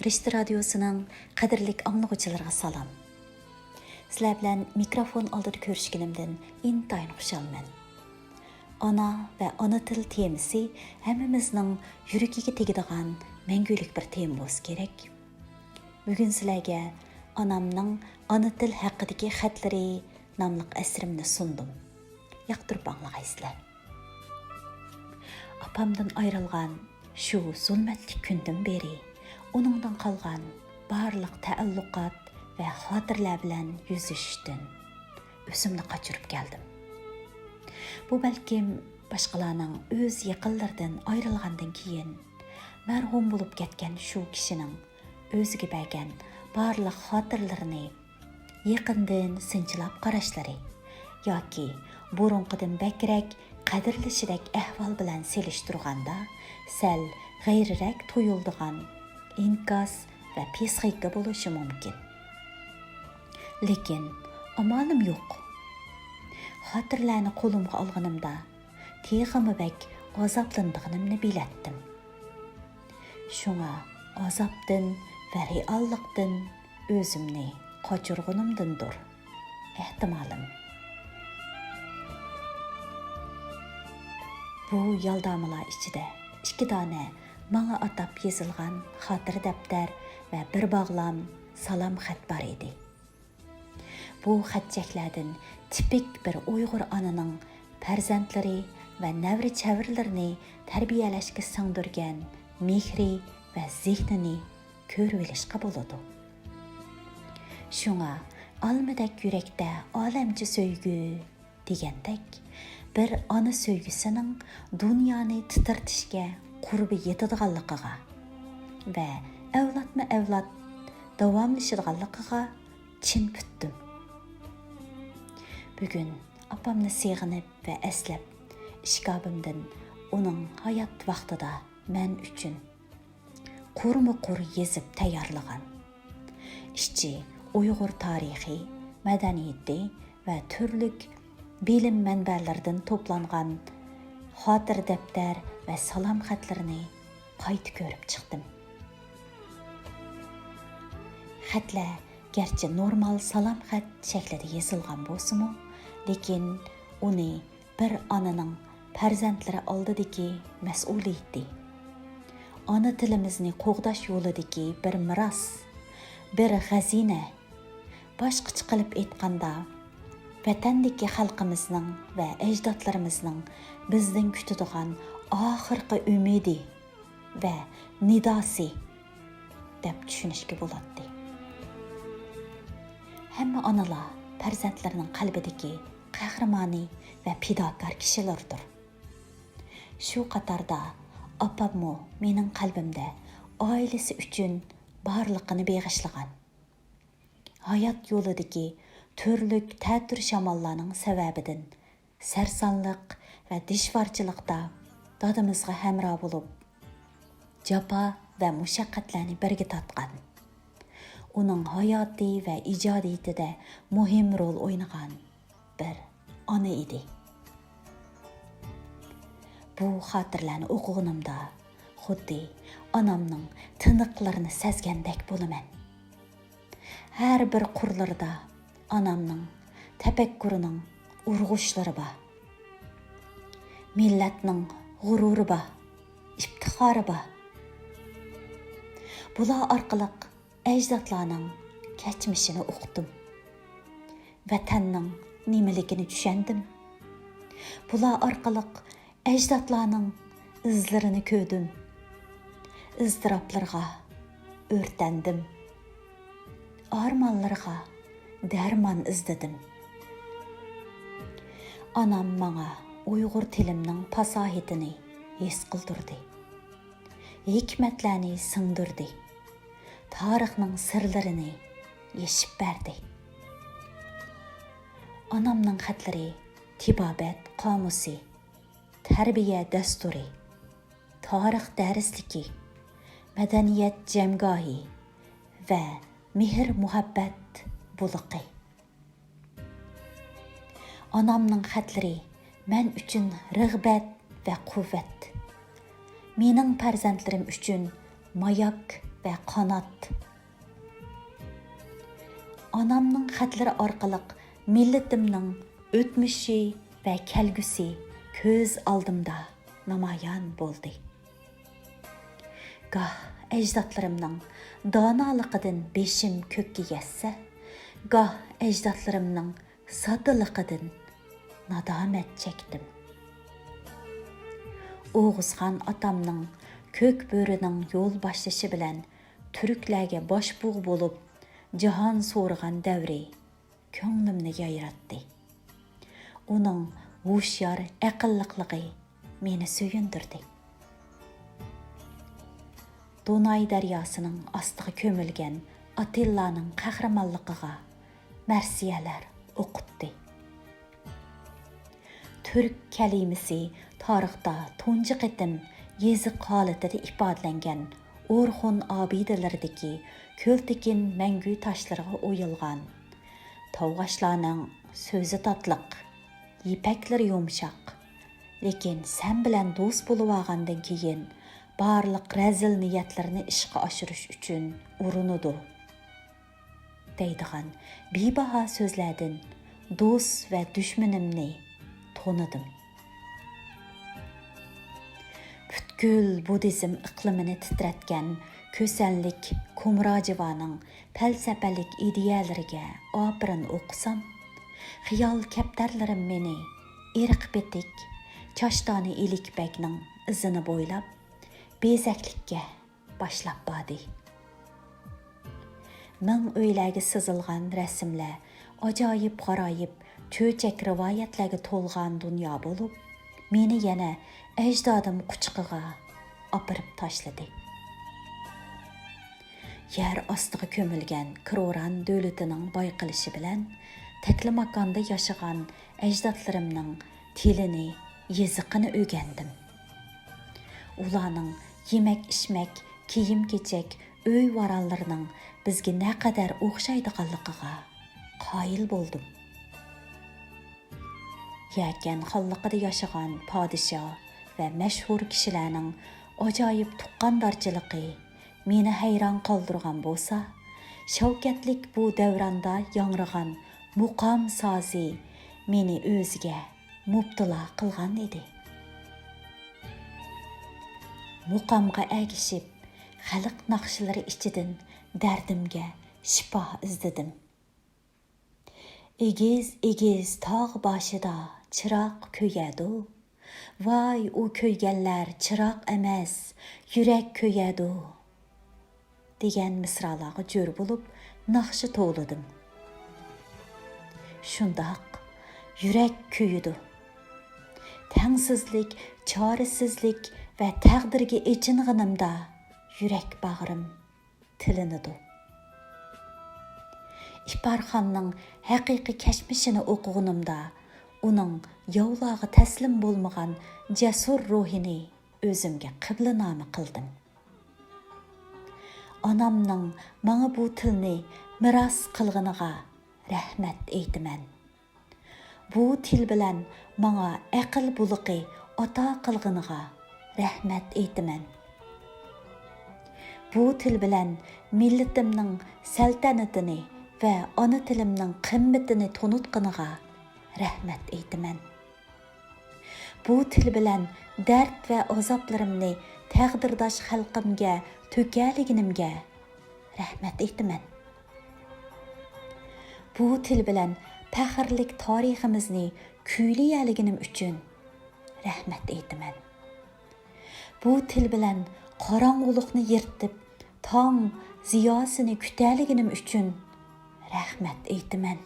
Rishti Radiosu'nun qadirlik anlıqçılarına salam. Sizler bilen mikrofon aldıda görüşkünümden intayın xuşalman. Ana ve ana til temisi hemmimizning yuragiga tegadigan mengülik bir tema bo'lsa kerak. Bugun sizlarga onamning ana til haqidagi xatlari nomli asrimni sundum. Yoqtirib anglag'aysizlar. Apamdan ayrilgan shu zulmatli kundan beri onundan qalgan barliq taalluqat ve xatirlar bilan yüzüşdün. Özümni qaçırıp geldim. Bu balkim başqalarning öz yaqinlaridan ayrilgandan keyin marhum bo'lib ketgan shu kishining o'ziga bergan barliq xotirlarini yaqindan sinchilab qarashlari yoki burunqidan bakrak qadrlashidek ahvol bilan selishtirganda sal g'ayrirak tuyuldigan inkas ve psixika bo'lishi mumkin. Lekin amalim yo'q. Xotirlarni qo'limga olganimda teximi bek azaplandig'imni bilatdim. Shunga azapdan va reallikdan o'zimni qochirganimdandir ehtimolim. Bu yaldamalar ichida 2 dona manga atab yozilgan xotir daftar va bir bog'lam salom xat bor edi. Bu xatchaklardan tipik bir Uyg'ur ananing farzandlari va navri-chavirlarini tarbiyalashga singdirgan mehri va zehnini ko'rib olishga bo'ladi. Shunga olmadak yurakda olamcha so'ygu degandek bir ona so'ygisining dunyoni titirtishga qurbi yetadiganligiga va avlodma-avlod davomlashadiganligiga chin putdim. Bugun apamni seg'inib va aslab ishkabimdan uning hayot vaqtida men uchun qurma-qur yezib tayyorlagan ishchi Uyg'ur tarixi, madaniyati va turlik bilim manbalaridan to'plangan xotir daftar va salom xatlarini qayta ko'rib chiqdim. Xatlar garchi normal salom xat shaklida yozilgan bo'lsa-mu, lekin uni bir onaning farzandlari oldidagi mas'uliyati, ona tilimizni qo'g'dash yo'lidagi bir miros, bir xazina, boshqacha qilib aytganda vatandagi xalqimizning va ajdodlarimizning bizdan kutadigan oxirgi umidi va nidosi deb tushunishga bo'ladi. Hamma onalar farzandlarining qalbidagi qahramoni va fidokor kishilardir. Shu qatorda opammo mening qalbimda oilasi uchun barliqini beg'ishlagan. Hayot yo'lidagi turlik ta'tir shamollarning sababidan sarsonlik va dishvorchilikda dadimizga hamroh bo'lib, jafo va mushaqqatlarni birga tatgan. Uning hayoti va ijodiyatida muhim rol o'ynagan bir ona edi. Bu xotirlarni o'qiganimda xuddi onamning tiniqlarini sezgandek bo'laman. Har bir qurlarda onamning tafakkurining urg'ushlari bor. Millatning g'ururi bor, iftixori bor. Bular orqali ajdodlarning kechmishini o'qidim. Vatanning nimaligini tushundim. Bular orqali ajdodlarning izlarini ko'rdim. İztiraplarga o'rtandim. Armanlarga darmon izladim. Anam manga Uyg'ur tilimning fasohatini his qildirdi. Hikmatlarni singdirdi. Tarixning sirlarini yeshib berdi. Anamning xatlari tibobat qomusi, tarbiya dasturi, tarix darsligi, madaniyat jamgohi va mehr muhabbat buliqi. Anamning xatlari men uchun rag'bat va quvvat. Mening farzandlarim uchun mayak və qanat. Anamның xətləri arqalıq milletimning o'tmishi və kelgusi ko'z oldimda namoyon bo'ldi. Goh ajdodlarimning donoliqidan beshim ko'kka yetsa, goh ajdodlarimning soddaliqidan nadomat chekdim. Oğuzxan atamning ko'k bo'rining yo'l boshlashi bilan turklarga boshbug' bo'lib jahon so'rg'an davri ko'nglimni yayratdi. Uning hushyor aqlliqligi meni suyundirdi. Donay daryosining ostiga ko'milgan Atillaning qahramonligiga marsiyalar o'qitdi. Türk kalimasi tarixda tunji qitim yeziq holatida ifodalangan Orxon obidalaridagi ko'ltekin mangu toshlarga o'yilgan. Tavg'ashlarning so'zi tatliq, yipaklar yumshoq, lekin sen bilan do'st bo'lib olgandan keyin barliq razil niyatlarni ishga oshirish uchun urinadi deydigan bebaho so'zlardan do'st va dushmanimni to'nidim. Butkul budizm iqlimini titratgan ko'sanlik Kumrajivaning falsafalik ideyalariga opirin o'qisam, xiyol kaptarlarim meni irq betik, chashtoni ilikbekning izini bo'ylab bezaklikka boshlab bordi. Ming o'ylarga sizilgan rasmlar, ajoyib g'aroyib cho'chak rivoyatlarga to'lgan dunyo bo'lib, meni yana ajdodim quchqiga opirib tashladi. Yer ostiga ko'milgan Kroran davlatining boyqilishi bilan taklimakonda yashagan ajdodlarimning tilini, yeziqini o'rgandim. Ularning yemak-ichmak, kiyim-kechak, uy varonlarining bizga naqadar o'xshaydiganligiga qoyil bo'ldim. Yakan xalqida yashagan podshoh va mashhur kishilarning ajoyib tuqqandarchiligi meni hayron qoldirgan bo'lsa, shavkatlik bu davronda yangragan muqam sozi meni o'ziga mubtalo qilgan edi. Muqamga agishib, xalq naqshlari ichidan dardimga shifo izladim. Egiz tog' boshida chiroq ko'yadi. Voy, u ko'yganlar chiroq emas, yurak ko'yadi degan misralarga jo'r bo'lib naqshi to'g'ladim. Shundoq yurak ko'yidi. Tangsizlik, chorisizlik va taqdirga echinganimda yurak bag'rim tilinadi. İparxonning haqiqiy kashmishini o'qiganimda uning yovlog'i taslim bo'lmagan jasur ruhini o'zimga qiblanoma qildim. Anamning menga bu tilni miros qilganiga rahmat aytaman. Bu til bilan menga aql buluqi ato qilganiga rahmat aytaman. Bu til bilan millatimning saltanatini va ona tilimning qimmatini tunutqaniga rahmat aytaman. Bu til bilan dard va azoblarimni taqdirdosh xalqimga to'kaliginimga rahmat aytaman. Bu til bilan faxrlik tariximizni kuyliyaliginim uchun rahmat aytaman. Bu til bilan qorong'uliqni yirtib tong ziyosini kutaliginim uchun rahmat aytaman.